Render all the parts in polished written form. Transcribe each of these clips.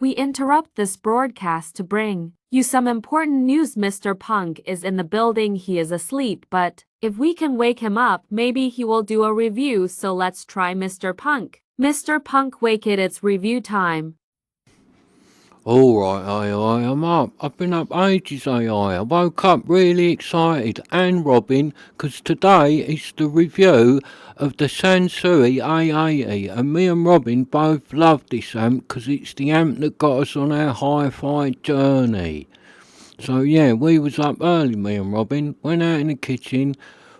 We interrupt this broadcast to bring you some important news. Mr. Punk is in the building. He is asleep, but if we can wake him up, maybe he will do a review. So let's try Mr. Punk. Mr. Punk, wake it, it's review time. Alright, AI, I'm up. I've been up ages, AI. I woke up really excited, and Robin, 'cause today is the review of the Sansui A80, and me and Robin both love this amp 'cause it's the amp that got us on our hi-fi journey. So yeah, we was up early, me and Robin, went out in the kitchen,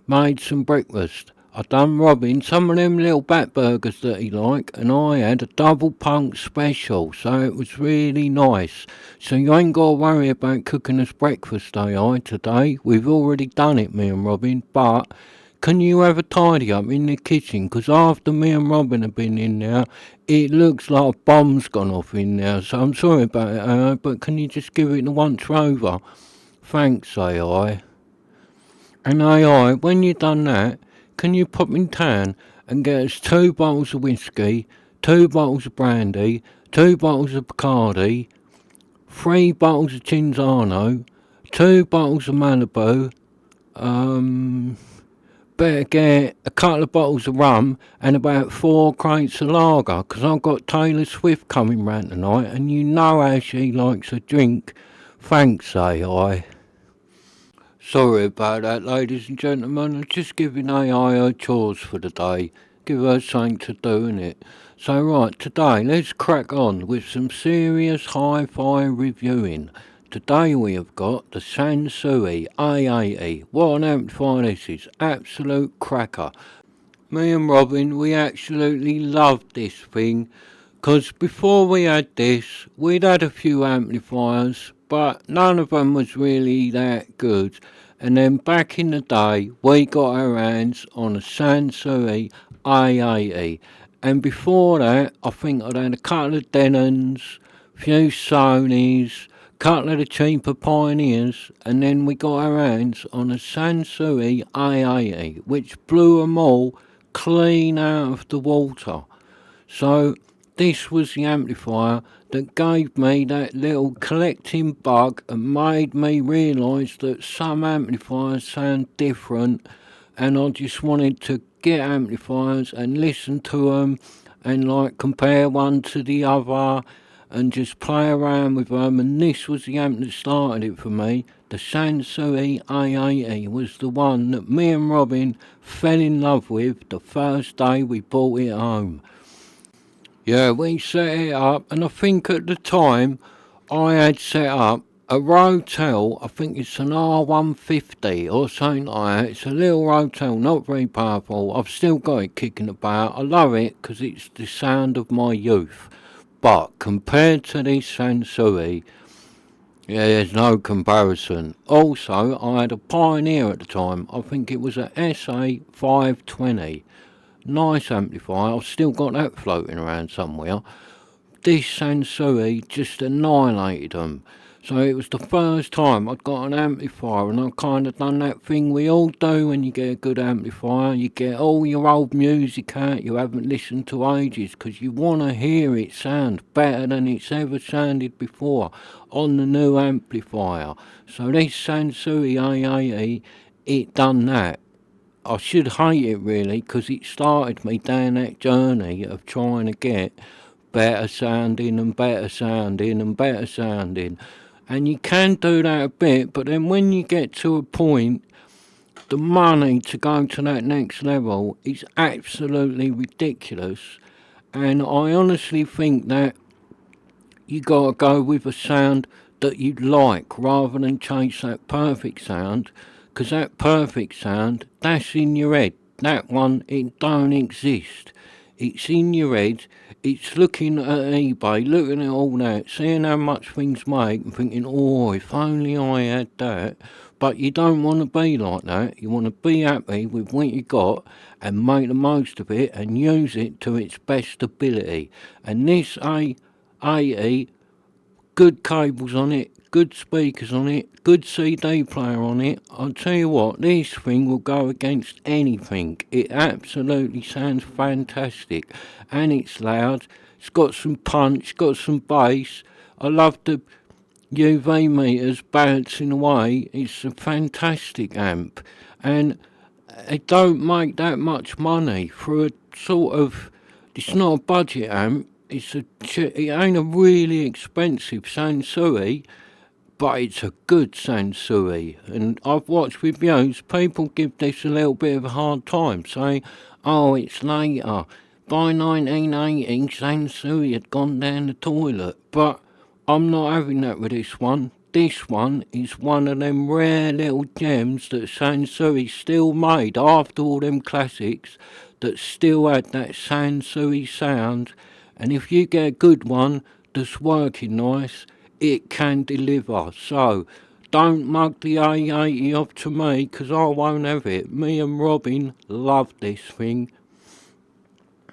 made some breakfast. I done Robin some of them little bat burgers that he liked, and I had a double punk special, so it was really nice. So you ain't got to worry about cooking us breakfast, AI, today. We've already done it, me and Robin, but can you have a tidy up in the kitchen? 'Cause after me and Robin have been in there, it looks like a bomb's gone off in there, so I'm sorry about it, AI, but can you just give it a once over? Thanks, AI. And AI, when you done that, can you pop in town and get us 2 bottles of whiskey, 2 bottles of brandy, 2 bottles of Bacardi, 3 bottles of Cinzano, 2 bottles of Malibu, better get a couple of bottles of rum and about 4 crates of lager, 'cause I've got Taylor Swift coming round tonight, and you know how she likes a drink. Thanks, AI. Sorry about that, ladies and gentlemen. I'm just giving AI her chores for the day. Give her something to do, innit? So right, today let's crack on with some serious hi-fi reviewing. Today we have got the Sansui A80. What an amplifier this is. Absolute cracker. Me and Robin, we absolutely loved this thing. 'Cause before we had this, we'd had a few amplifiers, but none of them was really that good. And then back in the day, we got our hands on a Sansui A80. And before that, I think I'd had a couple of Denons, few Sonys, couple of the cheaper Pioneers, and then we got our hands on a Sansui A80, which blew them all clean out of the water. So this was the amplifier that gave me that little collecting bug and made me realise that some amplifiers sound different, and I just wanted to get amplifiers and listen to them and like compare one to the other and just play around with them, and this was the amp that started it for me. The Sansui A80 was the one that me and Robin fell in love with the first day we brought it home. Yeah, we set it up, and I think at the time I had set up a Rotel. I think it's an R150 or something like that. It's a little Rotel, not very powerful. I've still got it kicking about. I love it because it's the sound of my youth. But compared to this Sansui, yeah, there's no comparison. Also, I had a Pioneer at the time. I think it was a SA520. Nice amplifier. I've still got that floating around somewhere. This Sansui just annihilated them. So it was the first time I'd got an amplifier, and I kind of done that thing we all do when you get a good amplifier. You get all your old music out you haven't listened to ages, because you want to hear it sound better than it's ever sounded before on the new amplifier. So this Sansui A80, it done that. I should hate it really, because it started me down that journey of trying to get better sounding and better sounding and better sounding. And you can do that a bit, but then when you get to a point, the money to go to that next level is absolutely ridiculous. And I honestly think that you gotta go with a sound that you like rather than chase that perfect sound, 'cause that perfect sound, that's in your head. That one, it don't exist. It's in your head. It's looking at eBay, looking at all that, seeing how much things make and thinking, oh, if only I had that. But you don't want to be like that. You want to be happy with what you got and make the most of it and use it to its best ability. And this A80, good cables on it, good speakers on it, good CD player on it. I'll tell you what, this thing will go against anything. It absolutely sounds fantastic, and it's loud. It's got some punch, got some bass. I love the UV meters balancing away. It's a fantastic amp, and it don't make that much money for a sort of. It's not a budget amp. It ain't a really expensive Sansui, but it's a good Sansui. And I've watched reviews. People give this a little bit of a hard time, saying, "Oh, it's later. By 1980, Sansui had gone down the toilet." But I'm not having that with this one. This one is one of them rare little gems that Sansui still made after all them classics, that still had that Sansui sound. And if you get a good one that's working nice, it can deliver. So don't mug the A80 off to me, 'cause I won't have it. Me and Robin love this thing.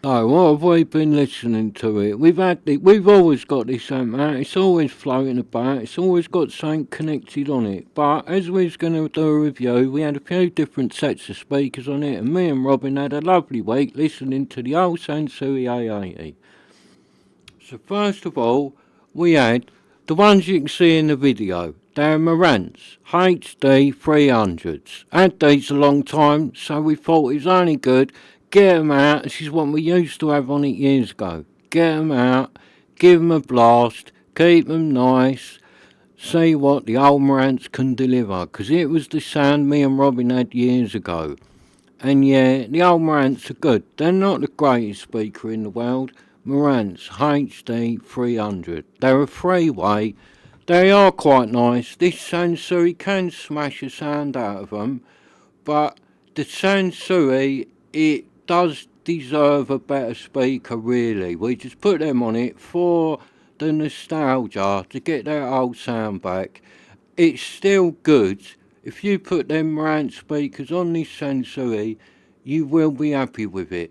So what have we been listening to it? We've always got this amp out. It's always floating about. It's always got something connected on it. But as we was going to do a review, we had a few different sets of speakers on it, and me and Robin had a lovely week listening to the old Sansui A80. So first of all, we had the ones you can see in the video. They're Marantz HD 300s. Had these a long time, so we thought it was only good. Get 'em out. This is what we used to have on it years ago. Get 'em out, give 'em a blast, keep 'em nice, see what the old Marantz can deliver. 'Cause it was the sound me and Robin had years ago. And yeah, the old Marantz are good. They're not the greatest speaker in the world. Marantz HD 300. They're a three-way. They are quite nice. This Sansui can smash a sound out of them, but the Sansui, it does deserve a better speaker, really. We just put them on it for the nostalgia, to get that old sound back. It's still good. If you put them Marantz speakers on this Sansui, you will be happy with it.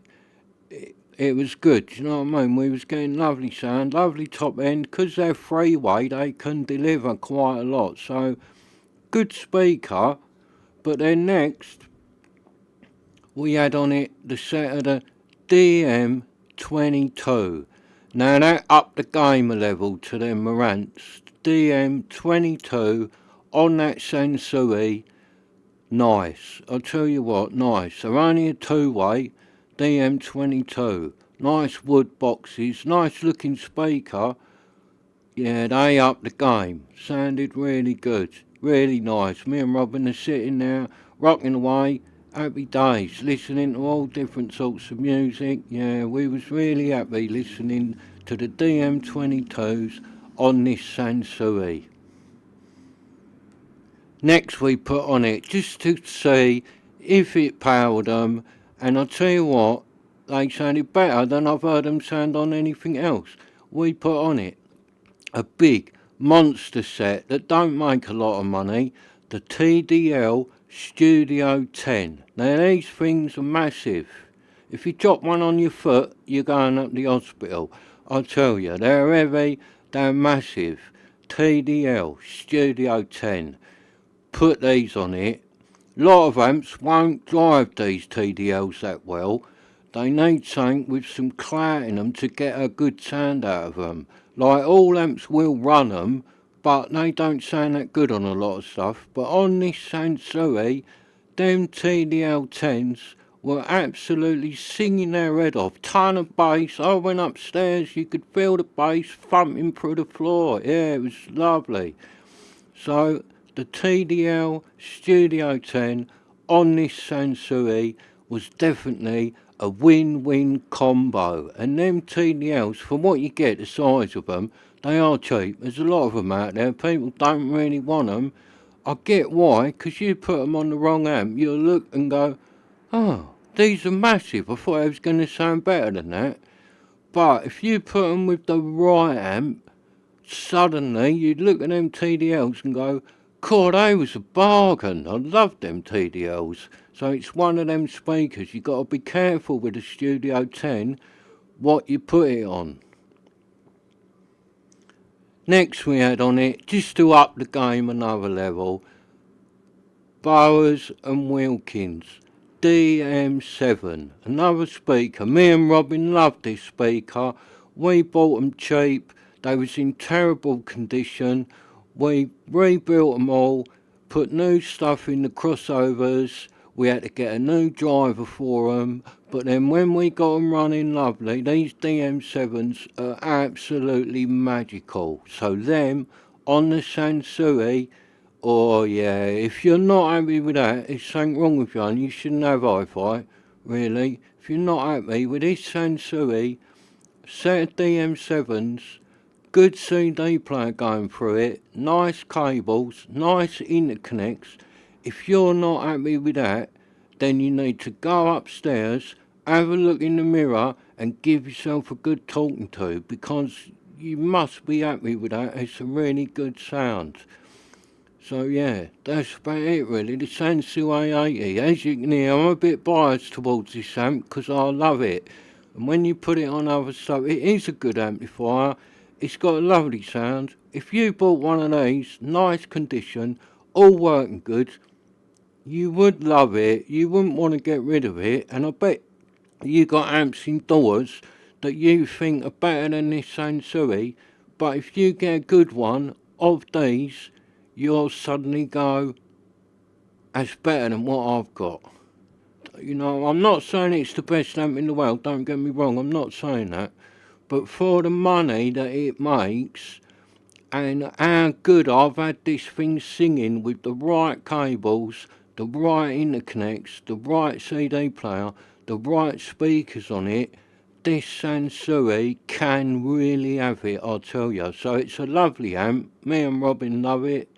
It was good, you know what I mean? We was getting lovely sound, lovely top end. 'Cause they're three-way, they can deliver quite a lot. So, good speaker. But then next, we had on it the set of the DM22. Now that upped the game a level to them Marantz. DM22 on that Sansui, nice. I'll tell you what, nice. They're only a two-way, DM22. Nice wood boxes, nice looking speaker. Yeah, they upped the game. Sounded really good, really nice. Me and Robin are sitting there, rocking away, happy days, listening to all different sorts of music. Yeah, we was really happy listening to the DM22s on this Sansui. Next we put on it just to see if it powered them, and I'll tell you what, they sounded better than I've heard them sound on anything else. We put on it a big monster set that don't make a lot of money, the TDL Studio 10. Now these things are massive. If you drop one on your foot, you're going up the hospital. I tell you, they're heavy, they're massive. TDL Studio 10. Put these on it. Lot of amps won't drive these TDLs that well. They need something with some clout in them to get a good sound out of them. Like, all amps will run them, but they don't sound that good on a lot of stuff. But on this Sansui, them TDL 10s were absolutely singing their head off. Ton of bass. I went upstairs, you could feel the bass thumping through the floor. Yeah, it was lovely. So the TDL Studio 10 on this Sansui was definitely a win-win combo. And them TDLs, for what you get, the size of them, they are cheap. There's a lot of them out there. People don't really want them. I get why, 'cause you put them on the wrong amp, you'll look and go, oh, these are massive. I thought it was going to sound better than that. But if you put them with the right amp, suddenly you'd look at them TDLs and go, God, they was a bargain. I love them TDLs. So it's one of them speakers. You got to be careful with the Studio 10 what you put it on. Next we had on it, just to up the game another level, Bowers and Wilkins DM7. Another speaker. Me and Robin loved this speaker. We bought them cheap. They was in terrible condition. We rebuilt them all, put new stuff in the crossovers. We had to get a new driver for them. But then when we got them running lovely, these DM7s are absolutely magical. So them on the Sansui, oh yeah, if you're not happy with that, there's something wrong with you and you shouldn't have hi-fi, really. If you're not happy with this Sansui, set of DM7s, good CD player going through it, nice cables, nice interconnects. If you're not happy with that, then you need to go upstairs, have a look in the mirror and give yourself a good talking to, because you must be happy with that. It's a really good sound. So yeah, that's about it really. The Sansui A80. As you can hear, I'm a bit biased towards this amp because I love it. And when you put it on other stuff, it is a good amplifier. It's got a lovely sound. If you bought one of these, nice condition, all working good, you would love it. You wouldn't want to get rid of it. And I bet you got amps indoors that you think are better than this Sansui. But if you get a good one of these, you'll suddenly go, that's better than what I've got. You know, I'm not saying it's the best amp in the world, don't get me wrong, I'm not saying that. But for the money that it makes, and how good I've had this thing singing with the right cables, the right interconnects, the right CD player, the right speakers on it, this Sansui can really have it, I'll tell you. So it's a lovely amp, me and Robin love it.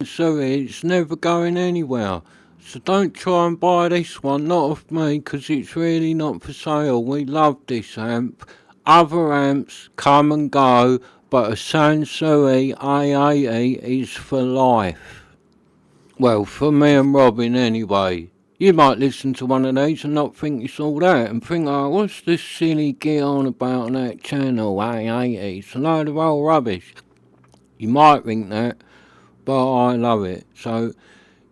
So it's never going anywhere. So don't try and buy this one, not off me, 'cause it's really not for sale. We love this amp. Other amps come and go, but a Sansui A80 is for life. Well, for me and Robin anyway. You might listen to one of these and not think it's all that, and think, oh, what's this silly get on about on that channel, A80? It's a load of old rubbish. You might think that, but I love it. So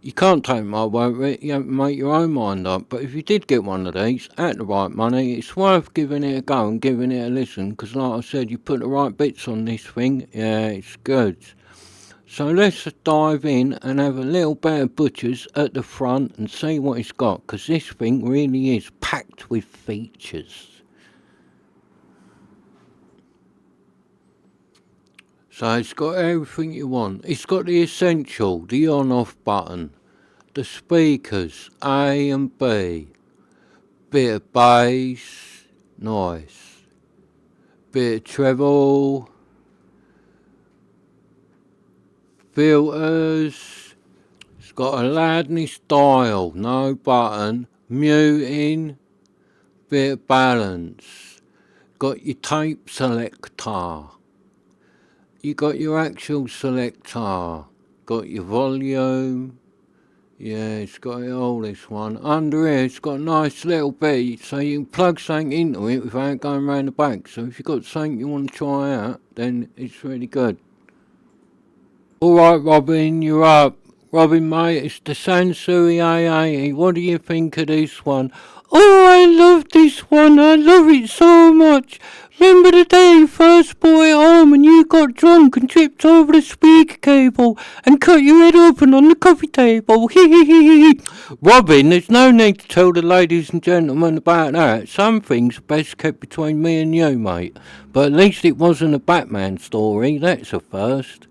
you can't take my word for it, you have to make your own mind up. But if you did get one of these at the right money, it's worth giving it a go and giving it a listen, because like I said, you put the right bits on this thing, yeah, it's good. So let's dive in and have a little bit of butchers at the front and see what it's got, because this thing really is packed with features. So it's got everything you want. It's got the essential, the on-off button, the speakers, A and B, bit of bass, nice, bit of treble, filters, it's got a loudness dial, no button, muting, bit of balance, got your tape selector. You got your actual selector, got your volume, yeah, it's got it all, this one. Under here, it's got a nice little bit, so you can plug something into it without going round the back. So if you've got something you want to try out, then it's really good. Alright, Robin, you're up. Robin, mate, it's the Sansui A80. What do you think of this one? Oh, I love this one. I love it so much. Remember the day you first brought it home and you got drunk and tripped over the speaker cable and cut your head open on the coffee table? Robin, there's no need to tell the ladies and gentlemen about that. Some things are best kept between me and you, mate. But at least it wasn't a Batman story. That's a first.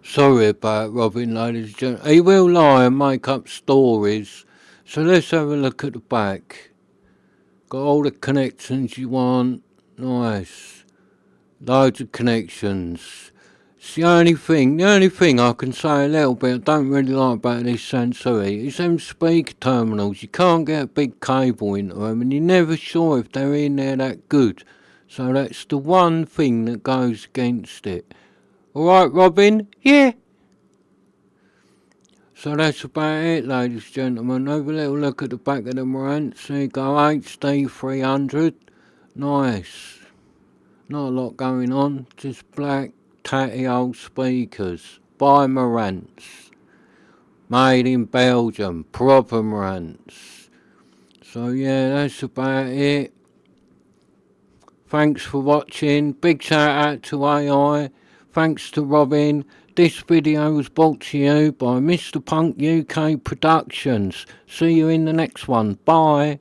Sorry about Robin, ladies and gentlemen. He will lie and make up stories. So let's have a look at the back. Got all the connections you want. Nice. Loads of connections. It's the only thing I can say a little bit I don't really like about this Sansui is them speaker terminals. You can't get a big cable into them and you're never sure if they're in there that good. So that's the one thing that goes against it. Alright, Robin? Yeah. So that's about it, ladies and gentlemen. Have a little look at the back of the Marantz. There you go, HD 300. Nice. Not a lot going on. Just black, tatty old speakers. By Marantz. Made in Belgium. Proper Marantz. So yeah, that's about it. Thanks for watching. Big shout out to AI. Thanks to Robin. This video was brought to you by Mr. Punk UK Productions. See you in the next one. Bye.